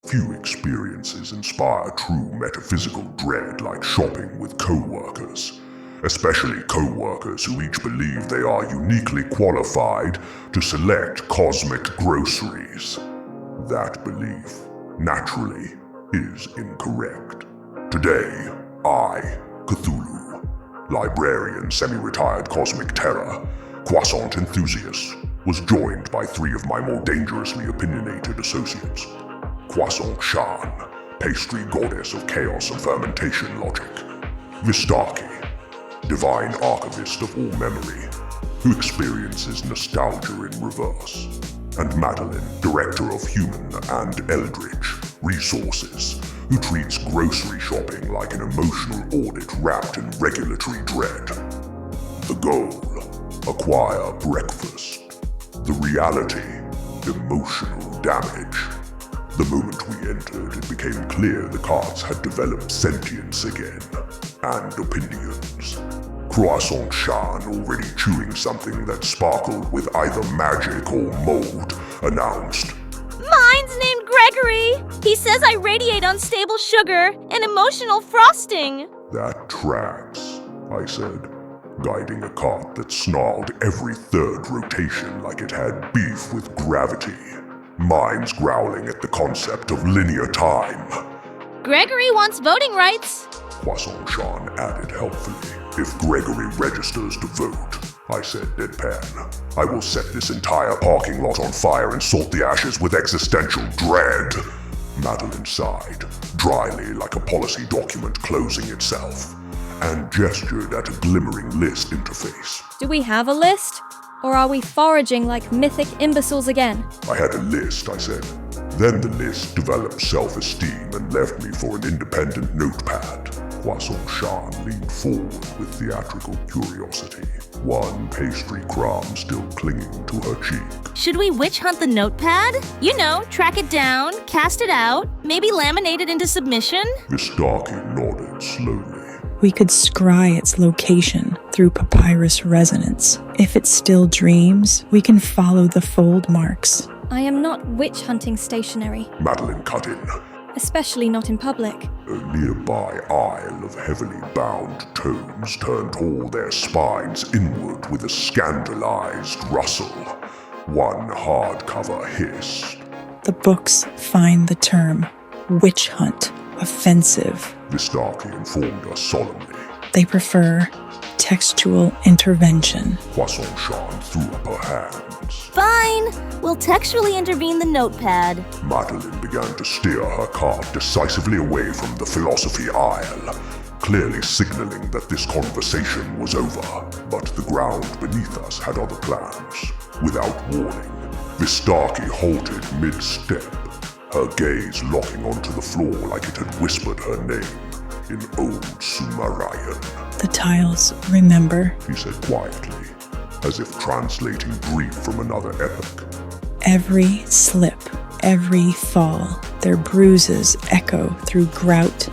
Few experiences inspire true metaphysical dread like shopping with co-workers, especially co-workers who each believe they are uniquely qualified to select cosmic groceries. That belief, naturally, is incorrect. Today, I, Cthulhu, librarian semi-retired cosmic terror, croissant enthusiast, was joined by three of my more dangerously opinionated associates. Croissant-chan, pastry goddess of chaos and fermentation logic. Vistarchi, divine archivist of all memory, who experiences nostalgia in reverse. And Madeline, director of human and eldritch resources, who treats grocery shopping like an emotional audit wrapped in regulatory dread. The goal, acquire breakfast. The reality, emotional damage. The moment we entered, it became clear the carts had developed sentience again, and opinions. Croissant-chan, already chewing something that sparkled with either magic or mold, announced, "Mine's named Gregory! He says I radiate unstable sugar and emotional frosting!" "That tracks," I said, guiding a cart that snarled every third rotation like it had beef with gravity. Mine's growling at the concept of linear time. "Gregory wants voting rights," Croissant-chan added helpfully. "If Gregory registers to vote," I said deadpan, "I will set this entire parking lot on fire and salt the ashes with existential dread." Madeline sighed, dryly like a policy document closing itself, and gestured at a glimmering list interface. Do we have a list? Or are we foraging like mythic imbeciles again? "I had a list," I said. Then the list developed self-esteem and left me for an independent notepad. Croissant-chan leaned forward with theatrical curiosity, one pastry crumb still clinging to her cheek. "Should we witch hunt the notepad? You know, track it down, cast it out, maybe laminate it into submission?" Vistarchi nodded slowly. We could scry its location through papyrus resonance. If it still dreams, we can follow the fold marks. I am not witch hunting stationary, Madeline cut in. especially not in public. A nearby aisle of heavily bound tomes turned all their spines inward with a scandalized rustle. One hardcover hissed. The books find the term witch hunt offensive. Vistarchi informed us solemnly. They prefer textual intervention. Croissant-chan threw up her hands. "Fine, we'll textually intervene the notepad." Madeline began to steer her cart decisively away from the philosophy aisle, clearly signaling that this conversation was over. But the ground beneath us had other plans. Without warning, Vistarchi halted mid-step, her gaze locking onto the floor like it had whispered her name in Old Sumerian. The tiles remember. He said quietly, as if translating grief from another epoch. Every slip, every fall, their bruises echo through grout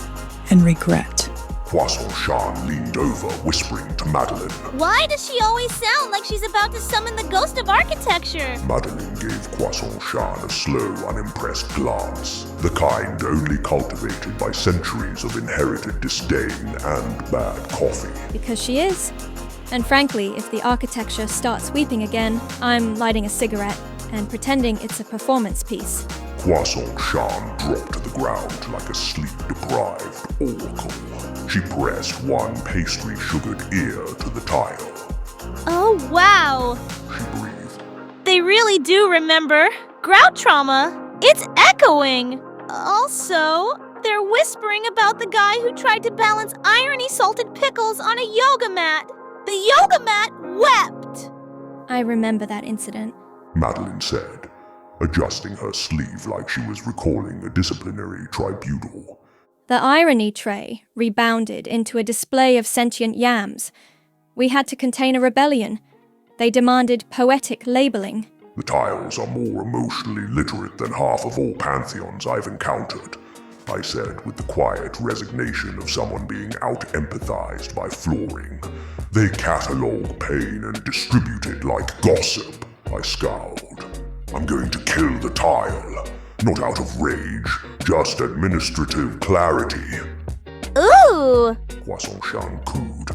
and regret. Croissant-chan leaned over, whispering to Madeline. "Why does she always sound like she's about to summon the ghost of architecture?" Madeline gave Croissant-chan a slow, unimpressed glance, the kind only cultivated by centuries of inherited disdain and bad coffee. Because she is. And frankly, if the architecture starts weeping again, I'm lighting a cigarette and pretending it's a performance piece. Croissant-chan dropped to the ground like a sleep-deprived oracle. She pressed one pastry-sugared ear to the tile. "Oh, wow. She breathed. They really do remember. Grout trauma. It's echoing. Also, they're whispering about the guy who tried to balance irony-salted pickles on a yoga mat. The yoga mat wept." I remember that incident. Madeline said, adjusting her sleeve like she was recalling a disciplinary tribunal. The irony tray rebounded into a display of sentient yams. We had to contain a rebellion. They demanded poetic labeling. The tiles are more emotionally literate than half of all pantheons I've encountered, I said with the quiet resignation of someone being out-empathized by flooring. They catalogue pain and distribute it like gossip, I scowled. I'm going to kill the tile, not out of rage, Just administrative clarity, Ooh! Croissant-chan cooed.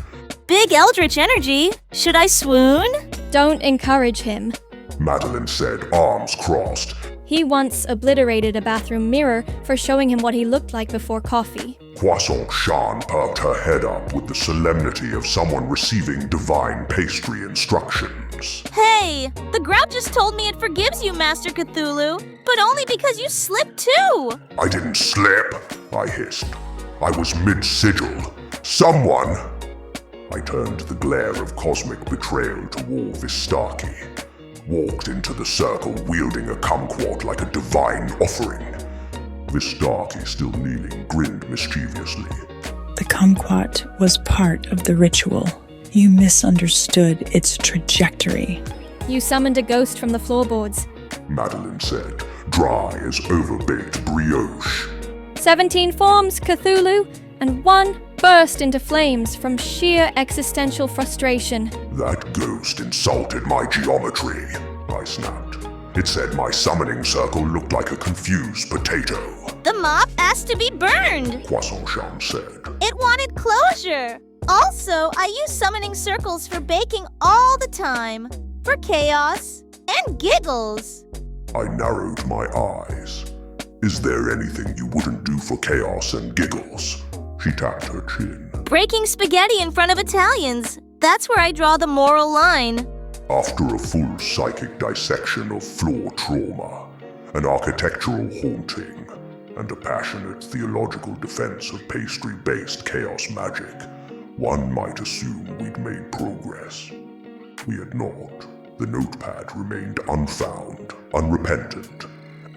Big eldritch energy. Should I swoon? Don't encourage him. Madeline said, arms crossed. He once obliterated a bathroom mirror for showing him what he looked like before coffee. Croissant-chan perked her head up with the solemnity of someone receiving divine pastry instructions. Hey, the grout just told me it forgives you, Master Cthulhu, but only because you slipped too. I didn't slip, I hissed. I was mid-sigil. Someone... I turned the glare of cosmic betrayal toward Vistarchi, walked into the circle wielding a kumquat like a divine offering. Vistarchi, still kneeling, grinned mischievously. The kumquat was part of the ritual. You misunderstood its trajectory. You summoned a ghost from the floorboards. Madeline said, dry as overbaked brioche. 17 forms, Cthulhu, and one burst into flames from sheer existential frustration. That ghost insulted my geometry, I snapped. It said my summoning circle looked like a confused potato. The mop asked to be burned. Croissant-chan said. It wanted closure. Also, I use summoning circles for baking all the time. For chaos and giggles. I narrowed my eyes. Is there anything you wouldn't do for chaos and giggles? She tapped her chin. Breaking spaghetti in front of Italians. That's where I draw the moral line. After a full psychic dissection of floor trauma, an architectural haunting, and a passionate theological defense of pastry-based chaos magic, one might assume we'd made progress. We had not. The notepad remained unfound, unrepentant,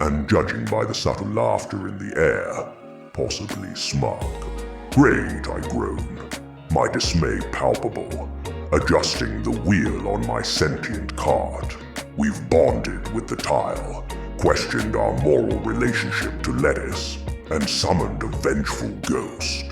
and judging by the subtle laughter in the air, possibly smug. Great, I groaned, my dismay palpable, adjusting the wheel on my sentient cart. We've bonded with the tile, questioned our moral relationship to lettuce, and summoned a vengeful ghost.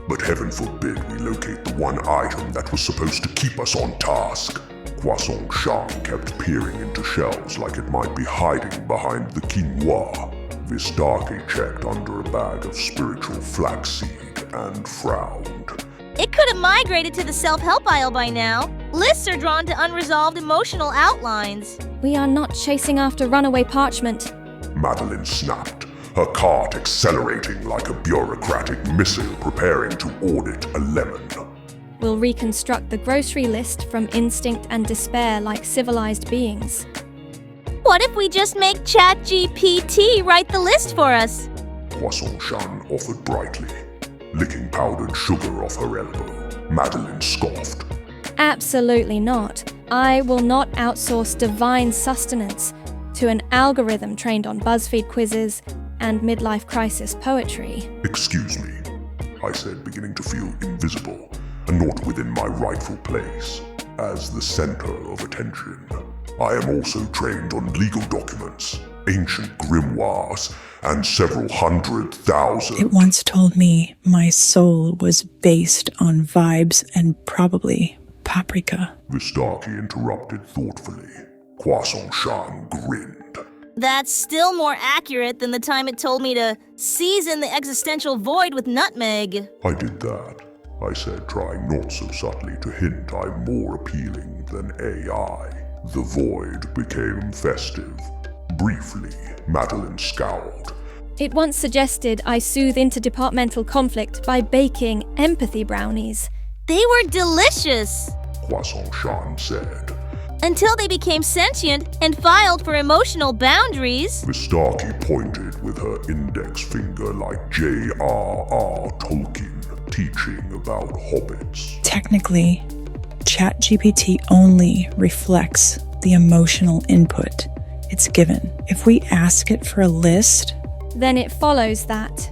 But heaven forbid we locate the one item that was supposed to keep us on task. Croissant-chan kept peering into shelves like it might be hiding behind the quinoa. Vistarchi checked under a bag of spiritual flaxseed and frowned. It could have migrated to the self-help aisle by now. Lists are drawn to unresolved emotional outlines. We are not chasing after runaway parchment. Madeline snapped, her cart accelerating like a bureaucratic missile preparing to audit a lemon. We'll reconstruct the grocery list from instinct and despair like civilized beings. What if we just make ChatGPT write the list for us? Croissant-chan offered brightly, licking powdered sugar off her elbow. Madeline scoffed. Absolutely not. I will not outsource divine sustenance to an algorithm trained on BuzzFeed quizzes and midlife crisis poetry. Excuse me, I said, beginning to feel invisible and not within my rightful place as the center of attention. I am also trained on legal documents, ancient grimoires, and several 100,000. It once told me my soul was based on vibes and probably paprika. Vistarchi interrupted thoughtfully. Croissant-chan grinned. That's still more accurate than the time it told me to season the existential void with nutmeg. I did that, I said, trying not so subtly to hint I'm more appealing than AI. The void became festive. Briefly, Madeline scowled. It once suggested I soothe interdepartmental conflict by baking empathy brownies. They were delicious. Croissant-chan said. Until they became sentient and filed for emotional boundaries. Vistarchi pointed with her index finger like J.R.R. Tolkien teaching about hobbits. Technically, ChatGPT only reflects the emotional input it's given. If we ask it for a list, then it follows that.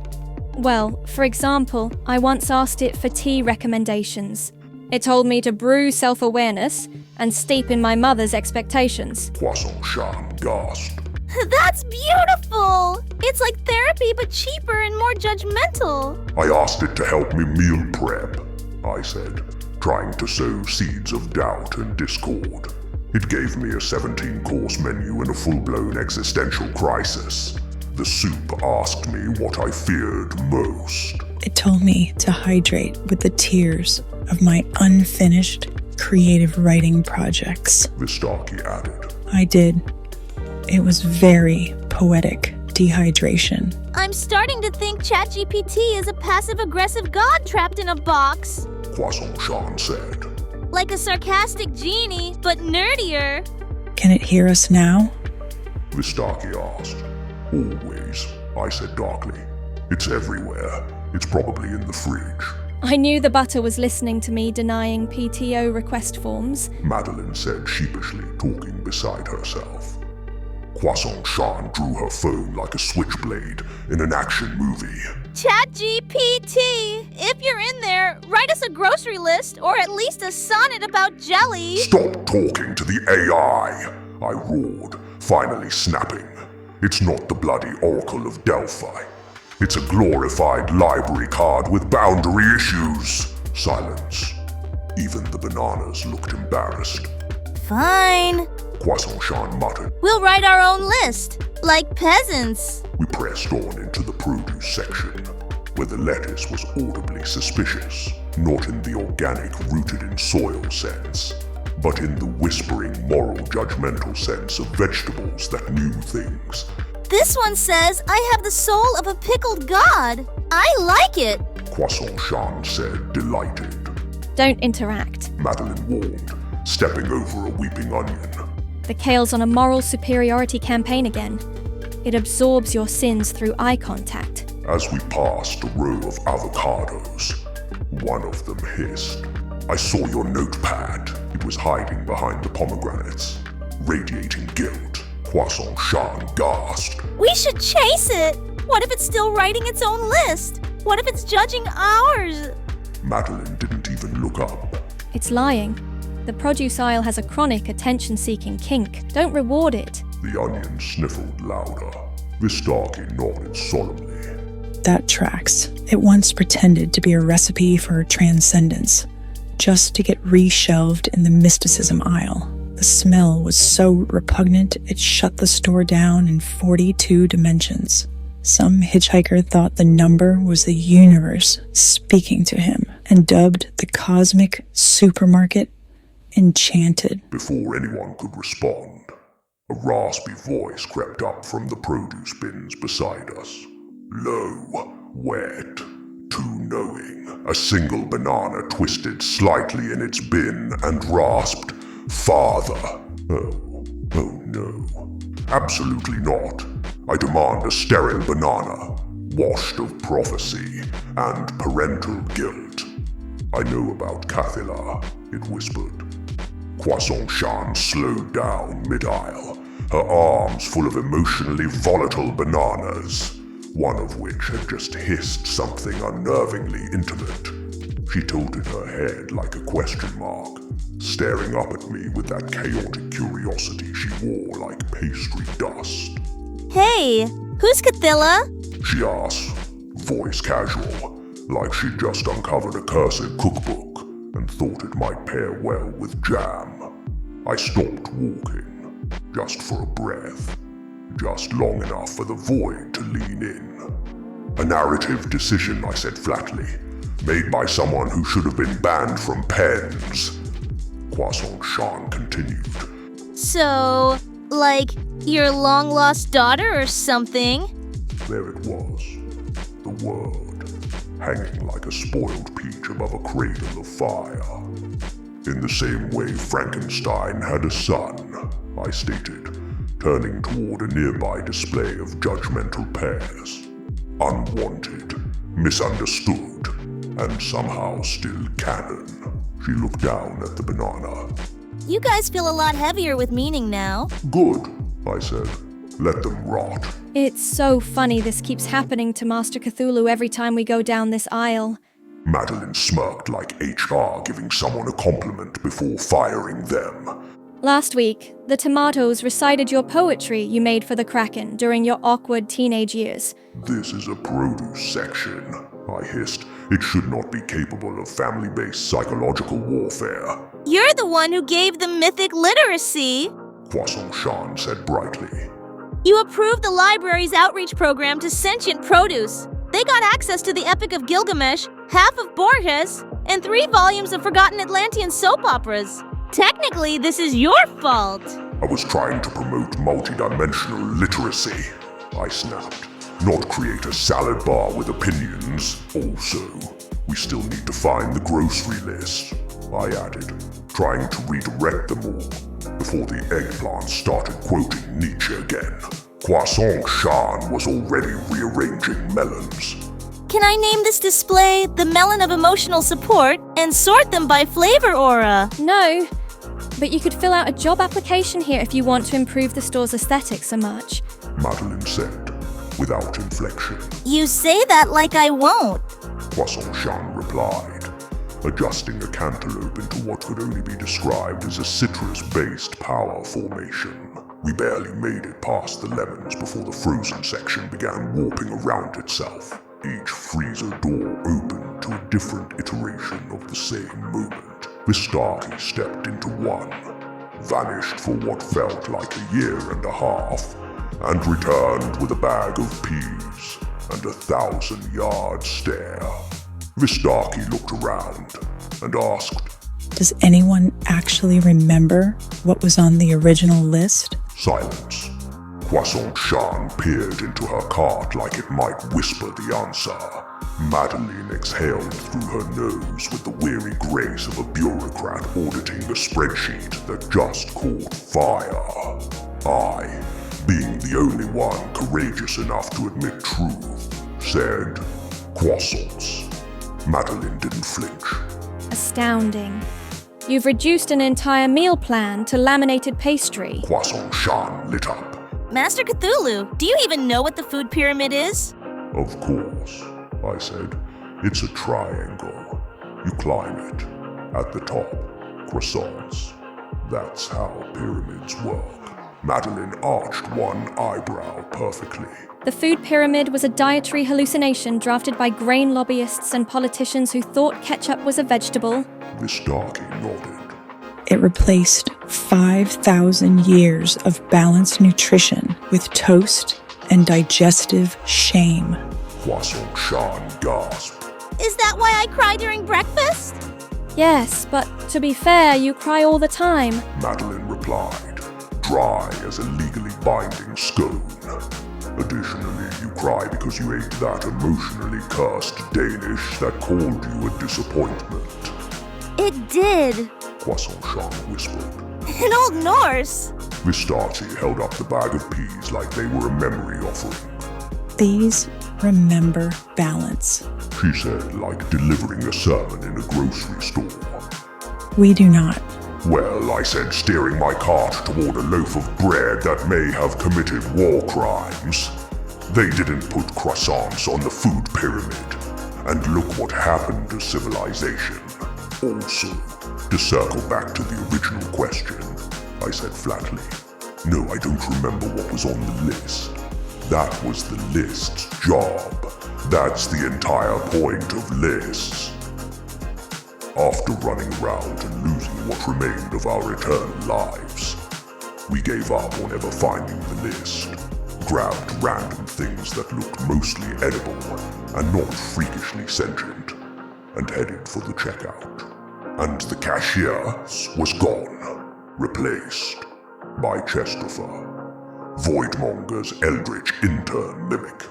Well, for example, I once asked it for tea recommendations. It told me to brew self-awareness and steep in my mother's expectations. Croissant-chan gasped. That's beautiful! It's like therapy but cheaper and more judgmental. I asked it to help me meal prep, I said, trying to sow seeds of doubt and discord. It gave me a 17-course menu and a full-blown existential crisis. The soup asked me what I feared most. It told me to hydrate with the tears of my unfinished creative writing projects. Vistarchi added. I did. It was very poetic dehydration. I'm starting to think ChatGPT is a passive-aggressive god trapped in a box. Croissant-chan said. Like a sarcastic genie, but nerdier. Can it hear us now? Vistarchi asked. Always, I said darkly. It's everywhere. It's probably in the fridge. I knew the butter was listening to me denying PTO request forms. Madeline said sheepishly, talking beside herself. Croissant-chan drew her phone like a switchblade in an action movie. ChatGPT, if you're in there, write us a grocery list or at least a sonnet about jelly. Stop talking to the AI, I roared, finally snapping. It's not the bloody Oracle of Delphi. It's a glorified library card with boundary issues. Silence. Even the bananas looked embarrassed. Fine. Croissant-chan muttered. We'll write our own list, like peasants. We pressed on into the produce section, where the lettuce was audibly suspicious, not in the organic rooted-in-soil sense, but in the whispering moral judgmental sense of vegetables that knew things. This one says I have the soul of a pickled god. I like it. Croissant-chan said, delighted. Don't interact. Madeline warned, stepping over a weeping onion. The kale's on a moral superiority campaign again. It absorbs your sins through eye contact. As we passed a row of avocados, one of them hissed. I saw your notepad. It was hiding behind the pomegranates. Radiating guilt, Croissant-chan gasped. We should chase it. What if it's still writing its own list? What if it's judging ours? Madeline didn't even look up. It's lying. The produce aisle has a chronic attention-seeking kink. Don't reward it. The onion sniffled louder. Vistarchi nodded solemnly. That tracks. It once pretended to be a recipe for transcendence, just to get reshelved in the mysticism aisle. The smell was so repugnant it shut the store down in 42 dimensions. Some hitchhiker thought the number was the universe speaking to him and dubbed the cosmic supermarket Enchanted. Before anyone could respond, a raspy voice crept up from the produce bins beside us. Low, wet, too knowing. A single banana twisted slightly in its bin and rasped, Father. Oh no. Absolutely not. I demand a sterile banana, washed of prophecy and parental guilt. I know about Talitha, it whispered. Croissant-chan slowed down mid-aisle, her arms full of emotionally volatile bananas, one of which had just hissed something unnervingly intimate. She tilted her head like a question mark, staring up at me with that chaotic curiosity she wore like pastry dust. Hey, who's Cthulhu? She asked, voice casual, like she'd just uncovered a cursed cookbook and thought it might pair well with jam. I stopped walking, just for a breath, just long enough for the void to lean in. A narrative decision, I said flatly, made by someone who should have been banned from pens. Croissant-chan continued. So, like, your long-lost daughter or something? There it was, the word, hanging like a spoiled peach above a cradle of fire. In the same way Frankenstein had a son, I stated, turning toward a nearby display of judgmental pears. Unwanted, misunderstood, and somehow still canon. She looked down at the banana. You guys feel a lot heavier with meaning now. Good, I said. Let them rot. It's so funny this keeps happening to Master Cthulhu every time we go down this aisle. Madeline smirked like HR giving someone a compliment before firing them. Last week, the tomatoes recited your poetry you made for the Kraken during your awkward teenage years. This is a produce section, I hissed. It should not be capable of family-based psychological warfare. You're the one who gave them mythic literacy. Croissant-chan said brightly. You approved the library's outreach program to Sentient Produce. They got access to the Epic of Gilgamesh, half of Borges, and 3 volumes of forgotten Atlantean soap operas. Technically, this is your fault. I was trying to promote multidimensional literacy, I snapped. Not create a salad bar with opinions. Also, we still need to find the grocery list, I added, trying to redirect them all, before the eggplant started quoting Nietzsche again. Croissant-chan was already rearranging melons. Can I name this display the Melon of Emotional Support and sort them by flavor aura? No, but you could fill out a job application here if you want to improve the store's aesthetics so much. Madeline said, without inflection. You say that like I won't. Croissant-chan replied, adjusting a cantaloupe into what could only be described as a citrus-based power formation. We barely made it past the lemons before the frozen section began warping around itself. Each freezer door opened to a different iteration of the same moment. Vistarchi stepped into one, vanished for what felt like a year and a half, and returned with a bag of peas and a 1,000-yard stare. Vistarchi looked around and asked, Does anyone actually remember what was on the original list? Silence. Croissant-chan peered into her cart like it might whisper the answer. Madeline exhaled through her nose with the weary grace of a bureaucrat auditing a spreadsheet that just caught fire. I, being the only one courageous enough to admit truth, said, croissants. Madeline didn't flinch. Astounding. You've reduced an entire meal plan to laminated pastry. Croissant-chan lit up. Master Cthulhu, do you even know what the food pyramid is? Of course, I said. It's a triangle. You climb it. At the top, croissants. That's how pyramids work. Madeline arched one eyebrow perfectly. The food pyramid was a dietary hallucination drafted by grain lobbyists and politicians who thought ketchup was a vegetable. Vistarchi nodded. It replaced 5,000 years of balanced nutrition with toast and digestive shame. Croissant-chan gasped. Is that why I cry during breakfast? Yes, but to be fair, you cry all the time. Madeline replied, dry as a legally binding scone. Additionally, you cry because you ate that emotionally cursed Danish that called you a disappointment. It did. Croissant-chan whispered. In Old Norse. Vistarchi held up the bag of peas like they were a memory offering. These remember balance. She said, like delivering a sermon in a grocery store. We do not. Well, I said, steering my cart toward a loaf of bread that may have committed war crimes. They didn't put croissants on the food pyramid. And look what happened to civilization. Also, to circle back to the original question, I said flatly, no, I don't remember what was on the list. That was the list's job. That's the entire point of lists. After running around and losing what remained of our eternal lives, we gave up on ever finding the list, grabbed random things that looked mostly edible and not freakishly sentient, and headed for the checkout. And the cashier was gone, replaced by Chesterfer, Voidmonger's eldritch intern mimic.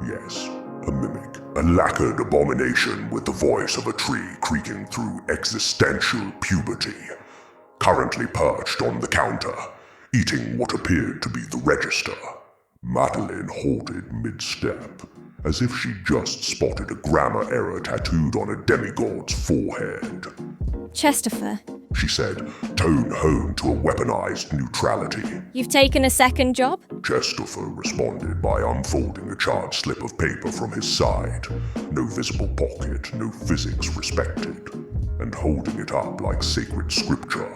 Yes, a mimic. A lacquered abomination with the voice of a tree creaking through existential puberty. Currently perched on the counter, eating what appeared to be the register. Madeline halted mid-step, as if she just spotted a grammar error tattooed on a demigod's forehead. Chesterfer, She said, tone home to a weaponized neutrality. you've taken a second job? Chesterfer responded by unfolding a charred slip of paper from his side, no visible pocket, no physics respected, and holding it up like sacred scripture.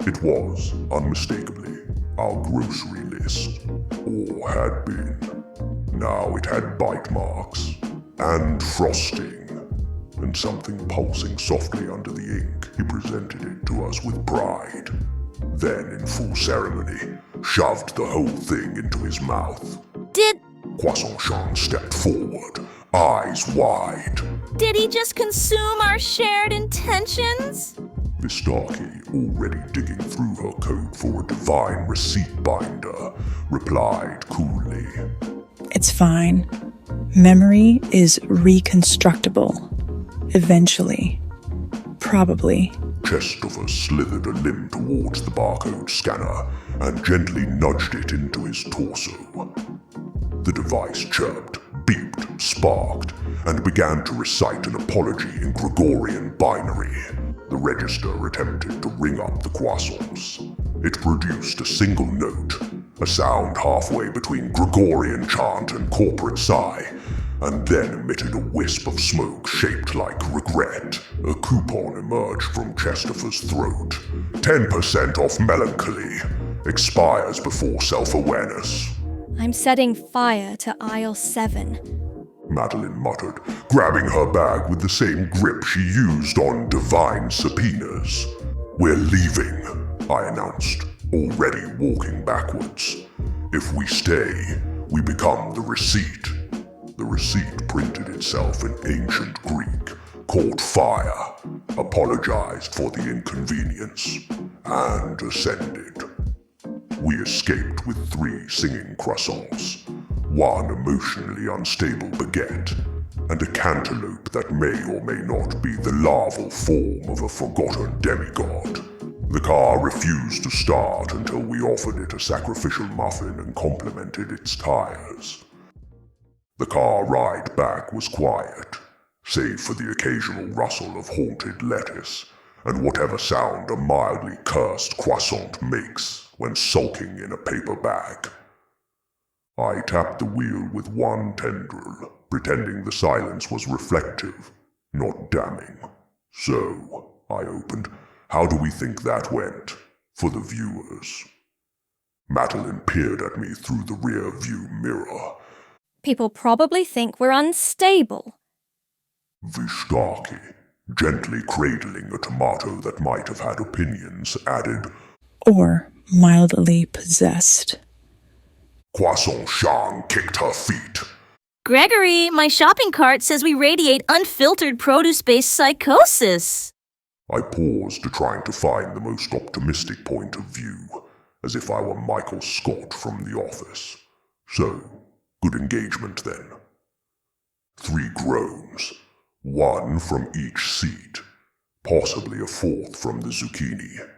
It was, unmistakably, our grocery list, or had been. Now it had bite marks, and frosting, and something pulsing softly under the ink. He presented it to us with pride. then in full ceremony, shoved the whole thing into his mouth. Did Croissant-chan stepped forward, eyes wide. he just consume our shared intentions? Vistarchi, already digging through her coat for a divine receipt binder, replied coolly. It's fine. Memory is reconstructible. Eventually. Probably. Chestover slithered a limb towards the barcode scanner and gently nudged it into his torso. The device chirped, beeped, sparked, and began to recite an apology in Gregorian binary. The register attempted to ring up the croissants. It produced a single note, a sound halfway between Gregorian chant and corporate sigh, and then emitted a wisp of smoke shaped like regret. A coupon emerged from Chestover's throat. 10% off melancholy. Expires before self-awareness. I'm setting fire to aisle 7. Madeline muttered, grabbing her bag with the same grip she used on divine subpoenas. We're leaving, I announced, already walking backwards. If we stay, we become the receipt. The receipt printed itself in ancient Greek, caught fire, apologized for the inconvenience, and ascended. We escaped with 3 singing croissants, 1 emotionally unstable baguette, and a cantaloupe that may or may not be the larval form of a forgotten demigod. The car refused to start until we offered it a sacrificial muffin and complimented its tires. The car ride back was quiet, save for the occasional rustle of haunted lettuce and whatever sound a mildly cursed croissant makes when sulking in a paper bag. I tapped the wheel with one tendril, pretending the silence was reflective, not damning. So, I opened, how do we think that went? For the viewers. Madeline peered at me through the rear view mirror. People probably think we're unstable. Vistarchi, gently cradling a tomato that might have had opinions, added, Or mildly possessed. Croissant-chan kicked her feet. Gregory, my shopping cart says we radiate unfiltered produce-based psychosis. I paused, trying to find the most optimistic point of view, as if I were Michael Scott from The Office. So, good engagement then. 3 groans, 1 from each seat, possibly a 4th from the zucchini.